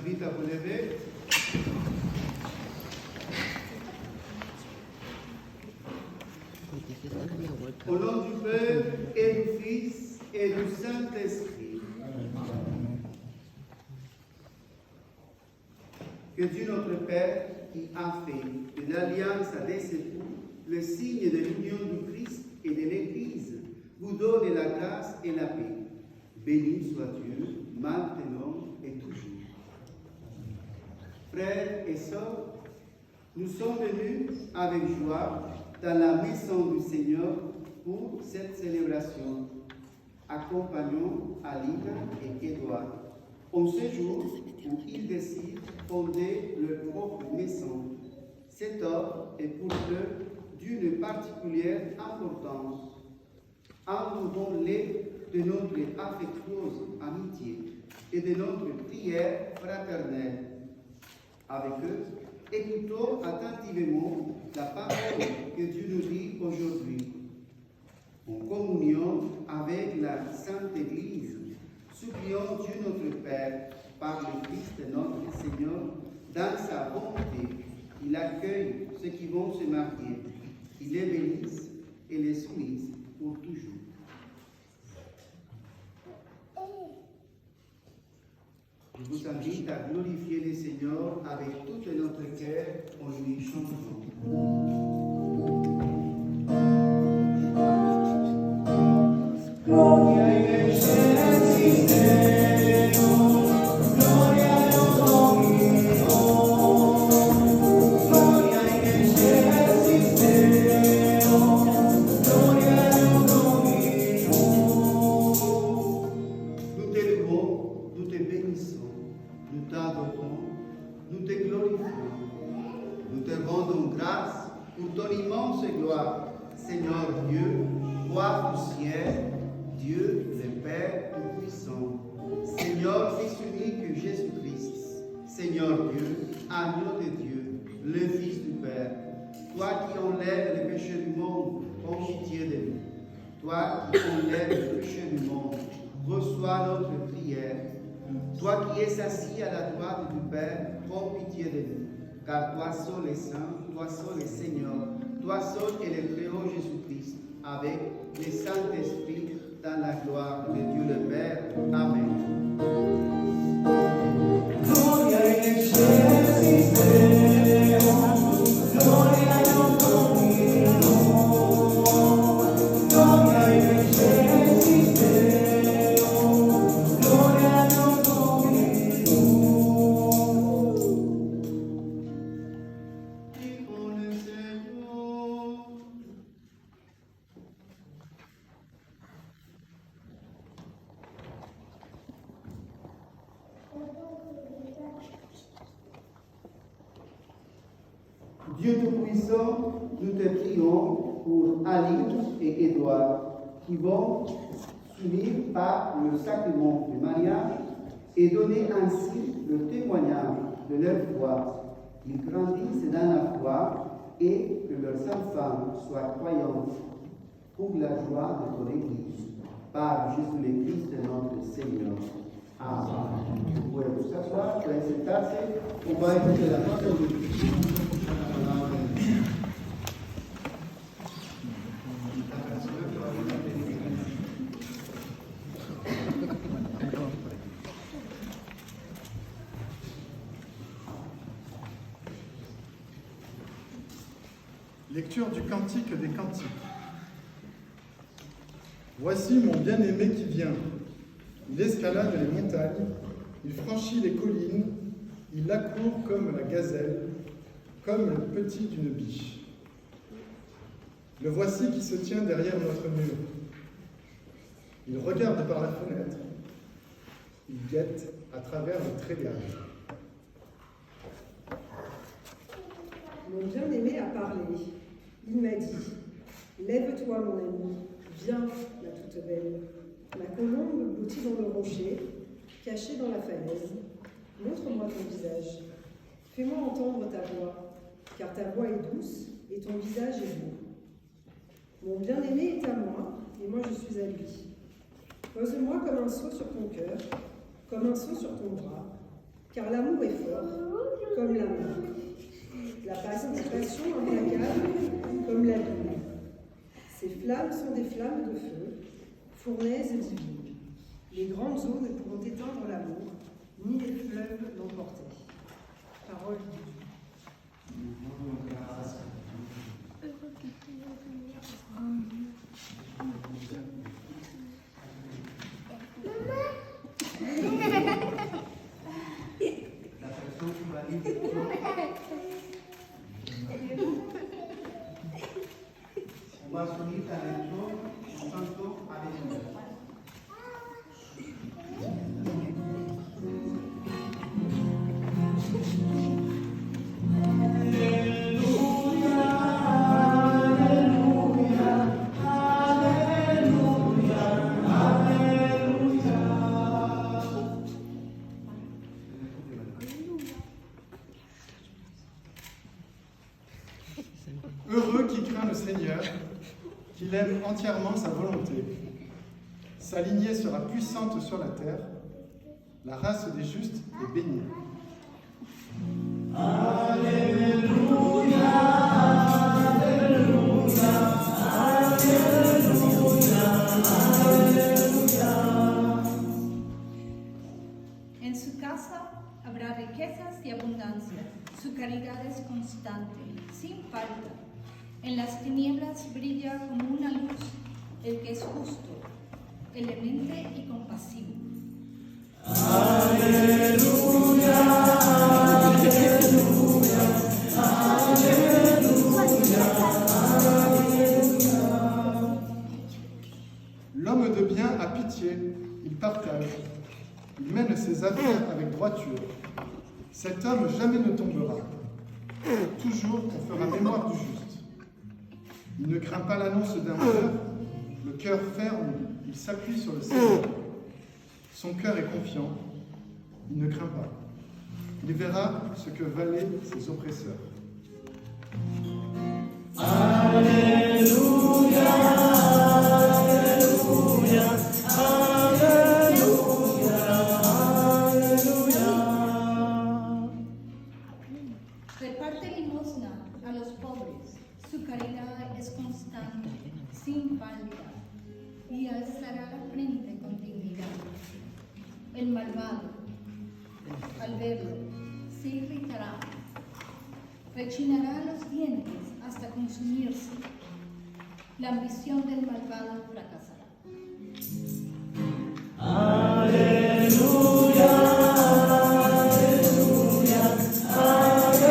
invite à vous lever. Au nom du Père et du Fils et du Saint-Esprit. Que Dieu notre Père, qui a fait de l'alliance à des époux le signe de l'union du Christ et de l'Église, vous donne la grâce et la paix. Béni soit Dieu, maintenant et toujours. Frères et sœurs, nous sommes venus avec joie dans la maison du Seigneur pour cette célébration. Accompagnons Aline et Édouard en ce jour où ils décident de fonder leur propre maison. Cette œuvre est pour eux d'une particulière importance. Entourons-les de notre affectueuse amitié et de notre prière fraternelle. Avec eux, écoutons attentivement la parole que Dieu nous dit aujourd'hui. En communion avec la Sainte Église, supplions Dieu notre Père, par le Christ notre Seigneur, dans sa bonté. Il accueille ceux qui vont se marier. Il les bénisse et les soumise pour toujours. Je vous invite à glorifier le Seigneur avec tout notre cœur en lui chantant. Seigneur Dieu, roi du ciel, Dieu le Père Tout-Puissant, Seigneur Fils unique Jésus-Christ, Seigneur Dieu, agneau de Dieu, le Fils du Père, toi qui enlèves les péchés du monde, prends pitié de nous. Toi qui enlèves les péchés du monde, reçois notre prière. Toi qui es assis à la droite du Père, prends pitié de nous. Car toi seul est saint, toi seul est Seigneur, toi seul est le Très-Haut Jésus-Christ, avec le Saint-Esprit, dans la gloire de Dieu le Père. Amen. Gloria in excelsis Deo, gloria in Domino, gloria in excelsis Deo, gloria in Domino. Dieu Tout-Puissant, nous te prions pour Aline et Édouard, qui vont s'unir par le sacrement du mariage et donner ainsi le témoignage de leur foi. Ils grandissent dans la foi et que leurs enfants soient croyants pour la joie de ton Église. Par Jésus le Christ, notre Seigneur. Amen. Vous pouvez vous asseoir, vous pouvez sentarse. On va écouter la parole de Dieu. Lecture du Cantique des Cantiques. Voici mon bien-aimé qui vient. Il escalade les montagnes, il franchit les collines, il accourt comme la gazelle, comme le petit d'une biche. Le voici qui se tient derrière notre mur. Il regarde par la fenêtre, il guette à travers le treillage. Mon bien-aimé a parlé. Il m'a dit, « Lève-toi, mon ami, viens, la toute belle. Ma colombe blottie dans le rocher, cachée dans la falaise. Montre-moi ton visage. Fais-moi entendre ta voix, car ta voix est douce et ton visage est beau. Mon bien-aimé est à moi, et moi je suis à lui. Pose-moi comme un seau sur ton cœur, comme un seau sur ton bras, car l'amour est fort, comme l'amour. La passion implacable, comme la lune. Ces flammes sont des flammes de feu, fournaises divines. Les grandes eaux ne pourront éteindre l'amour, ni les fleuves l'emporter. Parole de Dieu. La personne qui va lire. On va s'unir à l'élection en chantant Alléluia. Heureux qui craint le Seigneur, qu'il aime entièrement sa volonté. Sa lignée sera puissante sur la terre, la race des justes est bénie. Alléluia, Alléluia, Alléluia, Alléluia. En su casa habrá riquezas y abundancia, su caridad es constante, sin falta. En las tinieblas brilla como una luz el que es justo, clemente y compasivo. Alléluia, Alléluia, Alléluia, Alléluia. L'homme de bien a pitié, il partage, il mène ses affaires avec droiture. Cet homme jamais ne tombera. Toujours on fera mémoire du juste. Il ne craint pas l'annonce d'un malheur, le cœur ferme, il s'appuie sur le Seigneur. Son cœur est confiant, il ne craint pas. Il verra ce que valaient ses oppresseurs. Alléluia, Alléluia, Alléluia, Alléluia. Reparte limosna a los pobres, su caridad es constante, sin falta, y alzará la frente con dignidad. El malvado, al verlo, se irritará, rechinará los dientes hasta consumirse. La ambición del malvado fracasará. Alléluia, Alléluia, Alléluia,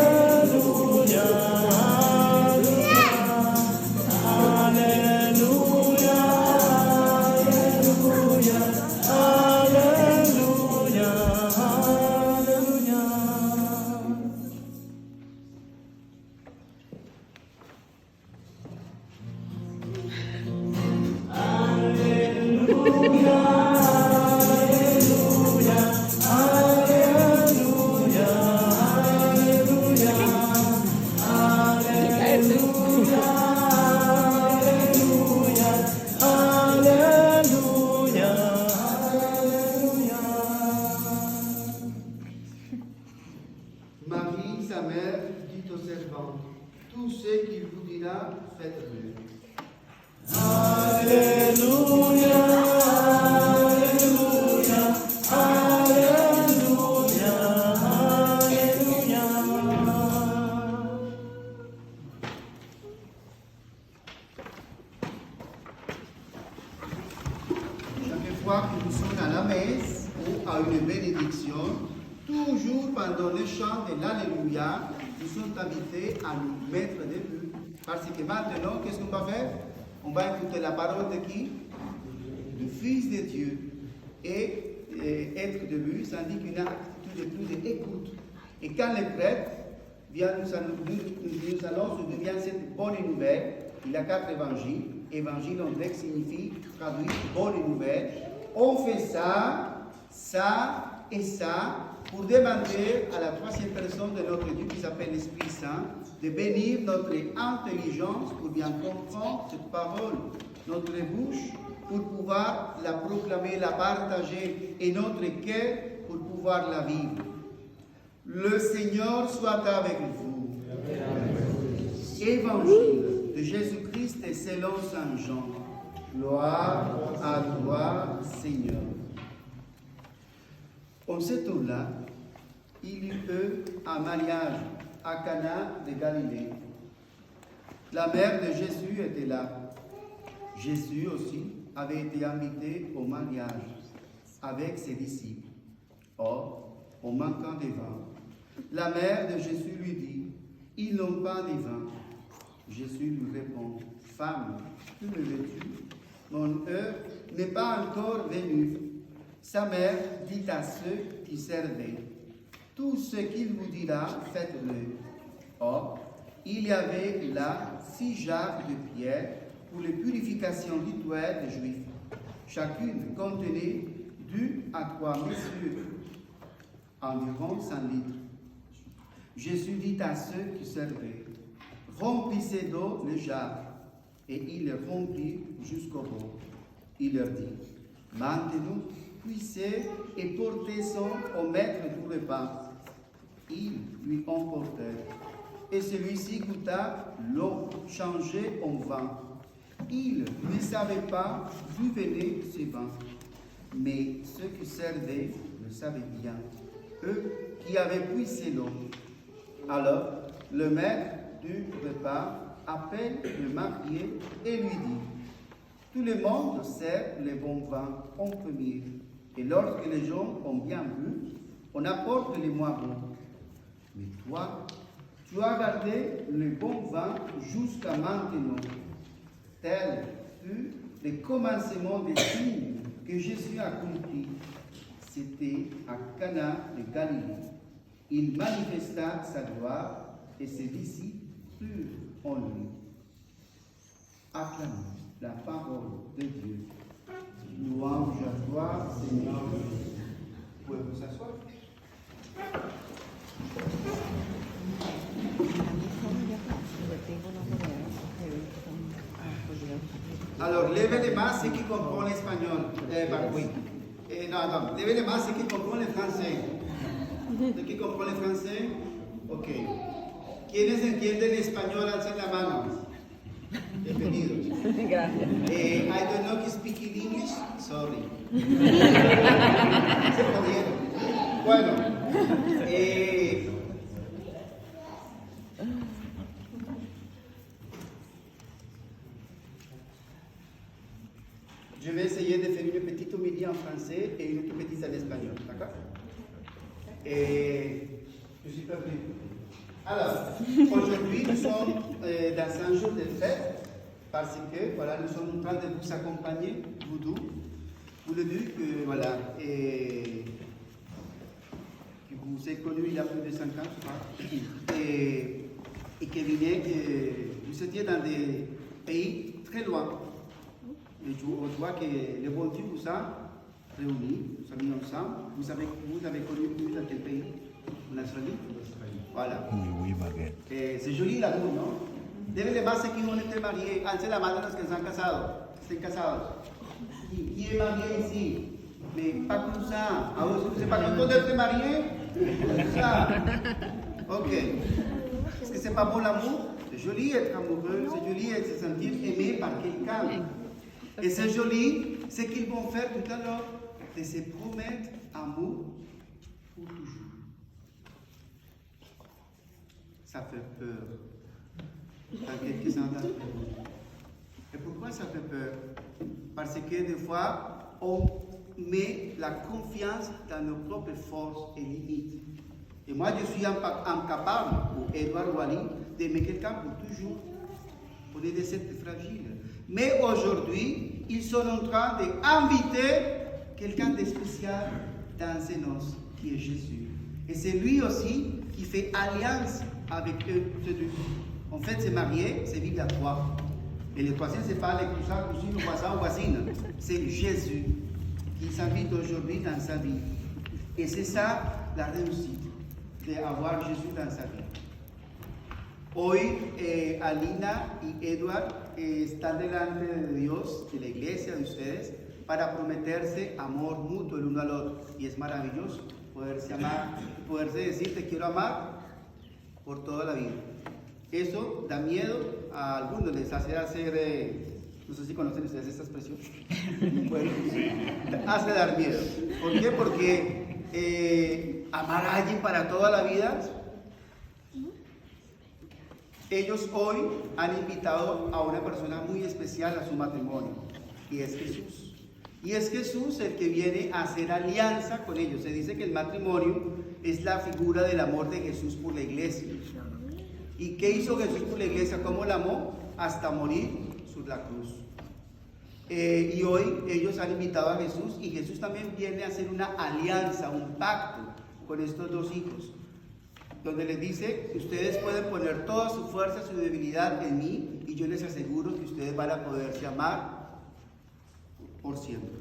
Alléluia, Alléluia, Alléluia. sa mère dit aux servants, tout ce qu'il vous dira, faites-le. Chaque fois que nous sommes à la messe ou à une bénédiction, toujours pendant le chant de l'Alléluia, nous sommes invités à nous mettre debout. Parce que maintenant, qu'est-ce qu'on va faire? On va écouter la parole de qui? Du Fils de Dieu. Et être debout, ça indique une attitude de plus d'écoute. Et quand le prêtre vient nous annonce d'où vient cette bonne nouvelle, il y a 4 évangiles. Évangile en grec signifie traduit bonne nouvelle. On fait ça, ça et ça pour demander à la troisième personne de notre Dieu qui s'appelle l'Esprit Saint de bénir notre intelligence pour bien comprendre cette parole, notre bouche pour pouvoir la proclamer, la partager et notre cœur pour pouvoir la vivre. Le Seigneur soit avec vous. Évangile de Jésus-Christ selon Saint Jean. Gloire à toi, Seigneur. En ce temps-là, il y eut un mariage à Cana de Galilée. La mère de Jésus était là. Jésus aussi avait été invité au mariage avec ses disciples. Or, en manquant de vin, la mère de Jésus lui dit, « Ils n'ont pas de vin. » Jésus lui répond, « Femme, que me veux-tu? Mon heure n'est pas encore venue. » Sa mère dit à ceux qui servaient, « Tout ce qu'il vous dira, faites-le. » Or, il y avait là 6 jarres de pierre pour les purifications rituelles des Juifs. Chacune contenait 2 à 3 mesures, environ 100 litres. Jésus dit à ceux qui servaient, « Remplissez d'eau les jarres. » Et il les remplit jusqu'au bord. Il leur dit, « Maintenant, puissez et portez-en au maître du repas. » Ils lui emportèrent. Et celui-ci goûta l'eau changée en vin. Il ne savait pas d'où venait ce vin, mais ceux qui servaient le savaient bien, eux qui avaient puisé l'eau. Alors, le maître du repas appelle le marié et lui dit, « Tout le monde sert le bon vin en premier, et lorsque les gens ont bien bu, on apporte les moins bons. Mais toi, tu as gardé le bon vin jusqu'à maintenant. » Tel fut le commencement des signes que Jésus accomplit. C'était à Cana de Galilée. Il manifesta sa gloire et ses disciples crurent en lui. Acclamons la parole de Dieu. Louange à toi, Seigneur. Vous pouvez vous asseoir. Alors, levez les mains ceux qui comprennent l'espagnol. Oui. Non, levez les mains ceux qui comprennent le français. Ceux qui comprennent le français? Ok. ¿Quiénes entienden español? Alcen la mano. Bienvenidos. Gracias. I don't know if you speak in English. Sorry. Se jodieron. Bueno. Je vais essayer de faire une petite homélie en français et une petite en espagnol. D'accord? Je suis prévenu. Alors, aujourd'hui, nous sommes dans un jour de fête parce que voilà, nous sommes en train de vous accompagner, vous deux, pour le dire que voilà, et que vous êtes connu il y a plus de 5 ans, je crois, et que vous étiez dans des pays très loin. Et on voit que le bon Dieu vous a réunis, vous avez mis ensemble. Vous avez connu dans quel pays? En Australie? Voilà. Oui, Marguerite. C'est joli l'amour, non? Deben de más qui ont été mariés. Alcez la mano los que están casados. Estén casados. Qui est marié ici? Mais pas comme ça. Ah, c'est pas que vous êtes mariés? Comme ça. Ok. Est-ce que c'est pas bon l'amour? C'est joli être amoureux, c'est joli être se sentir aimé par quelqu'un. Et c'est joli ce qu'ils vont faire tout à l'heure, de se promettre amour pour toujours. Ça fait peur à quelques-uns d'entre vous. Et pourquoi ça fait peur? Parce que des fois, on met la confiance dans nos propres forces et limites. Et moi, je suis incapable, ou Edouard Wally, d'aimer quelqu'un pour toujours. On est des êtres fragiles. Mais aujourd'hui, ils sont en train d'inviter quelqu'un de spécial dans ces noces, qui est Jésus. Et c'est lui aussi qui fait alliance avec eux, ces deux. En fait, c'est marié, c'est vivre à trois. Et le troisième, c'est pas les cousins, cousines, voisins, voisines. C'est Jésus qui s'invite aujourd'hui dans sa vie. Et c'est ça la réussite, d'avoir Jésus dans sa vie. Hoy Alina y Edward están delante de Dios, de la iglesia de ustedes, para prometerse amor mutuo el uno al otro. Y es maravilloso poderse amar, poderse decir te quiero amar por toda la vida. Eso da miedo, a algunos les hace hacer, no sé si conocen ustedes esta expresión, bueno, hace dar miedo. ¿Por qué? Porque amar a alguien para toda la vida, ellos hoy han invitado a una persona muy especial a su matrimonio, y es Jesús. Y es Jesús el que viene a hacer alianza con ellos. Se dice que el matrimonio es la figura del amor de Jesús por la iglesia. ¿Y qué hizo Jesús por la iglesia? ¿Cómo la amó? Hasta morir sobre la cruz. Y hoy ellos han invitado a Jesús, y Jesús también viene a hacer una alianza, un pacto con estos dos hijos, donde les dice, ustedes pueden poner toda su fuerza, su debilidad en mí, y yo les aseguro que ustedes van a poderse amar por siempre.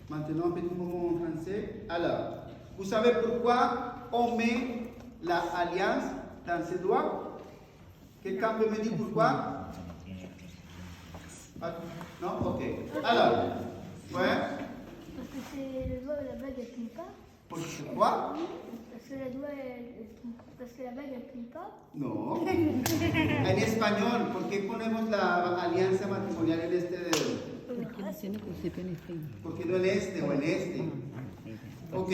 Maintenant, un petit moment en français. Alors, vous savez pourquoi on met la alliance dans ses doigts? Quelqu'un peut me dire pourquoi? Non? Ok. Alors, ouais. Parce que c'est le doigt et la bague, elle plie pas. Pourquoi? Parce que la doigt, parce que la bague, elle plie pas. No. En español, ¿por qué ponemos la alianza matrimonial en este dedo? Porque no en este o en este. Ok.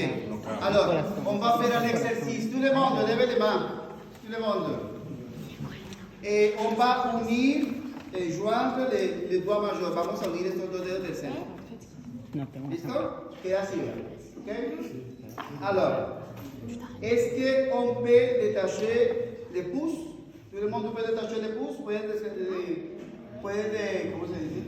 Alors, on va faire un exercice. Tout le monde, levez les mains. Tout le monde. Et on va unir et joindre les doigts majeurs. Vamos a unir estos dos dedos del centro. ¿Listo? Queda así. Ok. Alors, est-ce qu'on peut détacher les pouces? Tout le monde peut détacher les pouces? ¿Pueden, ¿cómo se dice?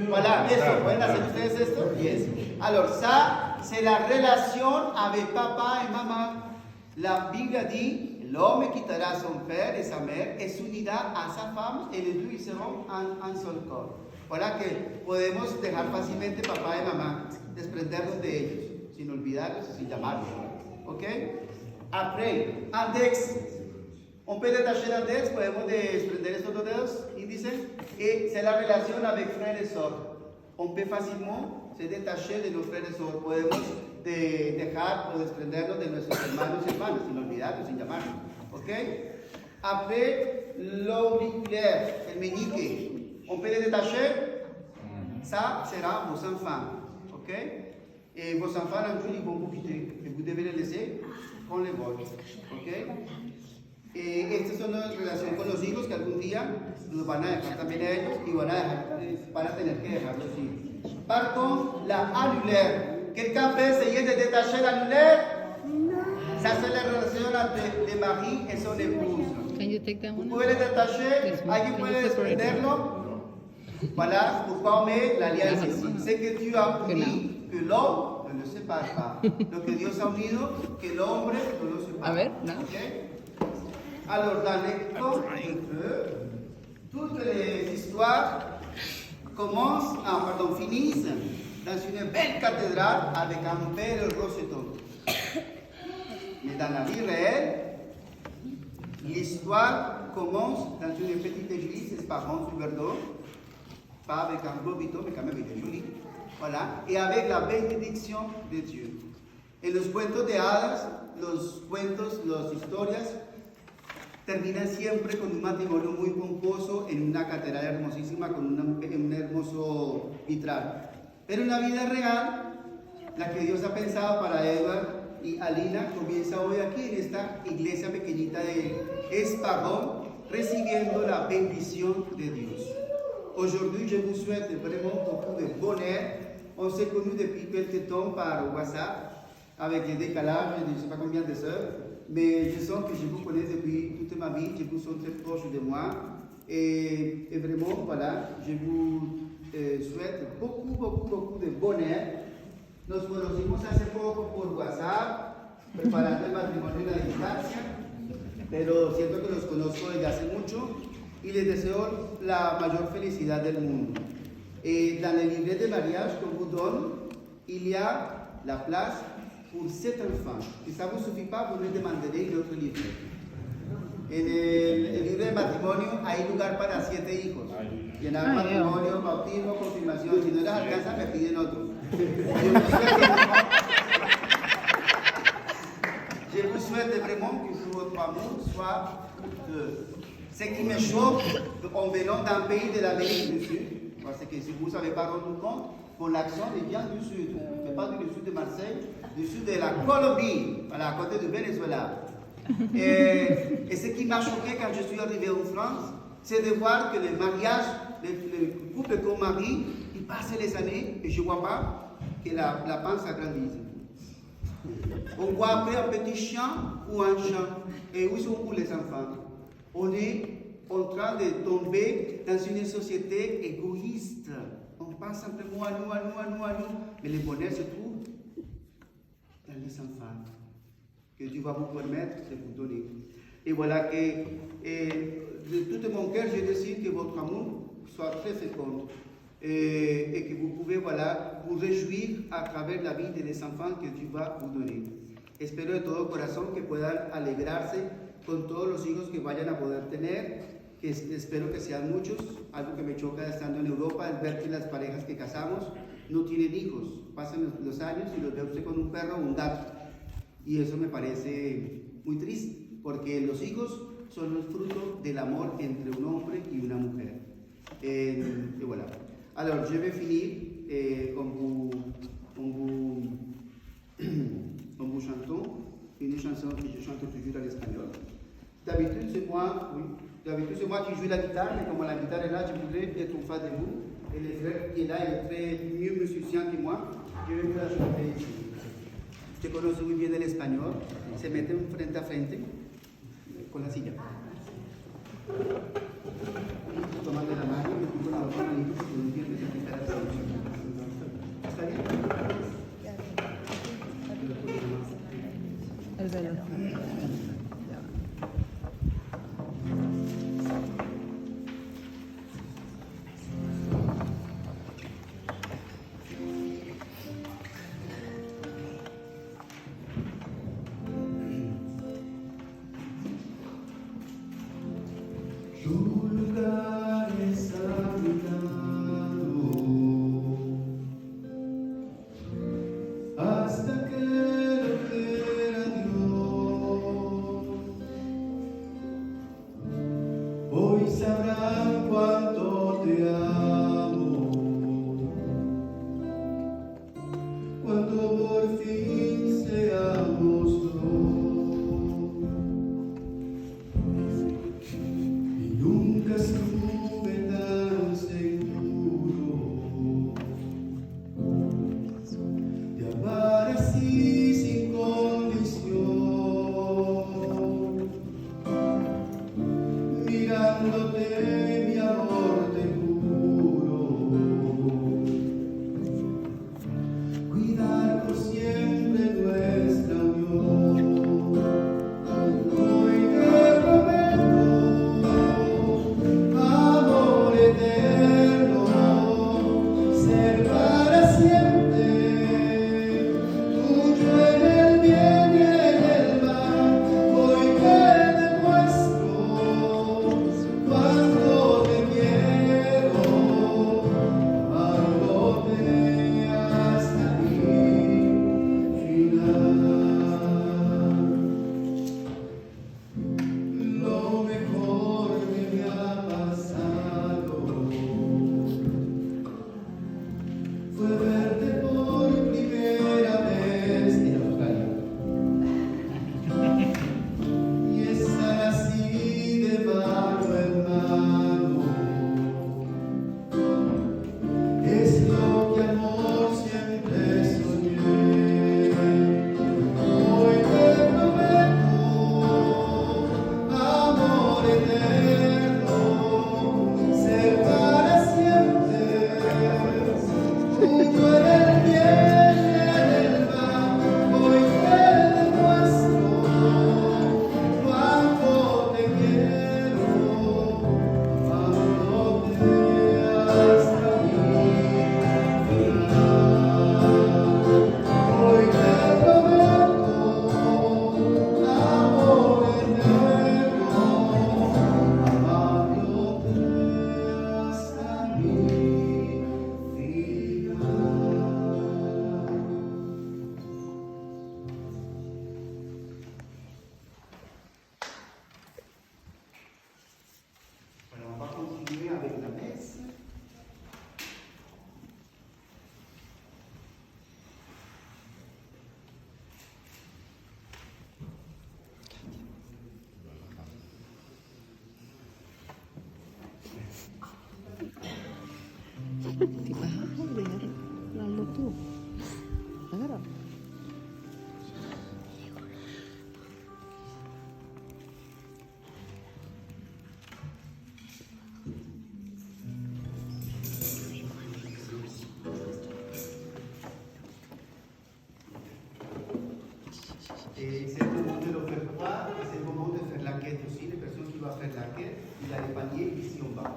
Voilà, eso, ¿pueden hacer ustedes esto? Yes. Alors, ça, c'est la relation avec papa et maman. La Bible dit, l'homme quittera son père et sa mère et s'unira a sa femme, et les deux ils seront un seul corps. Voilà que podemos dejar fácilmente papá y mamá, desprendernos de ellos, sin olvidarlos, sin llamarlos. ¿Ok? Après, index. On peut détacher l'index, podemos desprender estos dos dedos, índice, et c'est la relation avec frères et sœurs. On peut facilement se détacher de nos frères et sœurs, podemos dejar o desprendernos de nuestros hermanos y hermanas, sin olvidarlos, sin llamarlos. ¿Ok? Après, l'auriculaire, el meñique. On peut les détacher, ça sera vos enfants, ok? Et vos enfants, un jour, ils vont profiter, et vous devez les laisser con les vôtres, ok? Estas son las relaciones con los hijos que algún día los van a dejar también a ellos y van a tener que dejarlos ir. Par contre, la annulaire, quelqu'un peut essayer de détacher l'annulaire? Ça, c'est la relation entre le mari et son épouse. Can you take that Vous one? pouvez les détacher, alguien puede desprenderlo. Voilà pourquoi on met l'alliance ici. C'est que Dieu a uni, que l'homme ne le sépare pas. Lo que Dios ha unido, que el hombre no lo separe. A ver, no. Okay? Alors, dans l'école, toutes les histoires finissent dans une belle cathédrale avec un bel roseton. Mais dans la vie réelle, l'histoire commence dans une petite église, Esparron, sur Verdun, pas avec un beau bito, mais quand même il est joli. voilà, et avec la bénédiction de Dieu. En los cuentos de hadas, los cuentos, las historias, terminan siempre con un matrimonio muy pomposo en una catedral hermosísima con un hermoso vitral. Pero en la vida real, la que Dios ha pensado para Edward y Alina comienza hoy aquí en esta iglesia pequeñita de Esparron, recibiendo la bendición de Dios. Aujourd'hui, je vous souhaite vraiment beaucoup de bonheur. On s'est connus depuis quelques temps par WhatsApp, avec des décalages, je ne sais pas combien de heures, mais je sens que je vous connais depuis toute ma vie, je vous sens très proche de moi. Et vraiment, voilà, je vous souhaite beaucoup de bonheur. Nos conocimos hace poco por WhatsApp, preparando el matrimonio a la distancia, pero siento que los conozco desde hace mucho y les deseo la mayor felicidad del mundo. Dans le livret de mariage qu'on vous donne, il y a la place pour 7 enfants. Si ça ne vous suffit pas, vous me demanderez un autre livret. En el libro de matrimonio hay lugar para 7 hijos. Llenar matrimonio, bautismo, confirmación. Si no les alcanza, me piden otro. Je vous souhaite vraiment que votre amour soit de... Ce qui me choque en venant d'un pays de l'Amérique du Sud, parce que si vous ne savez pas rendu compte, pour l'accent il vient du Sud, mais pas du sud de Marseille, du sud de la Colombie, voilà, à côté du Venezuela. Et ce qui m'a choqué quand je suis arrivé en France, c'est de voir que le mariage, le couple qu'on marie, il passe les années et je ne vois pas que la panse s'agrandisse. On voit après un petit champ ou un champ. Et où sont les enfants? On est en train de tomber dans une société égoïste. On pense simplement à nous. Mais le bonheur se trouve dans les enfants que Dieu va vous permettre de vous donner. Et voilà que de tout mon cœur, je décide que votre amour soit très fécond et que vous pouvez vous réjouir à travers la vie des enfants que Dieu va vous donner. Espero de todo corazón que puedan alegrarse con todos los hijos que vayan a poder tener, que espero que sean muchos. Algo que me choca estando en Europa es ver que las parejas que casamos no tienen hijos. Pasan los años y los ve usted con un perro o un gato. Y eso me parece muy triste, porque los hijos son el fruto del amor entre un hombre y una mujer. Et voilà. Alors, je vais finir en vous chantant une chanson que je chante toujours en espagnol. D'habitude, c'est moi qui joue la guitare, mais comme la guitare est là, je voudrais être en face de vous. Et le frère qui est là, il est très mieux musicien que moi. Je vais vous la chanter ici. Je conoce muy bien el español. Se meten frente a frente con la silla. Tomando la mano y me pongo la otra manito porque no entiendo que quitar la silla. ¿Está bien? El velo. Tu lugar es habitado hasta que lo quiera Dios. Diba? Biar lalu tuh. Dengar? C'est le moment de le faire croire et c'est le moment de faire la quête aussi, les personnes qui doivent faire la quête, il y a les paniers ici en bas.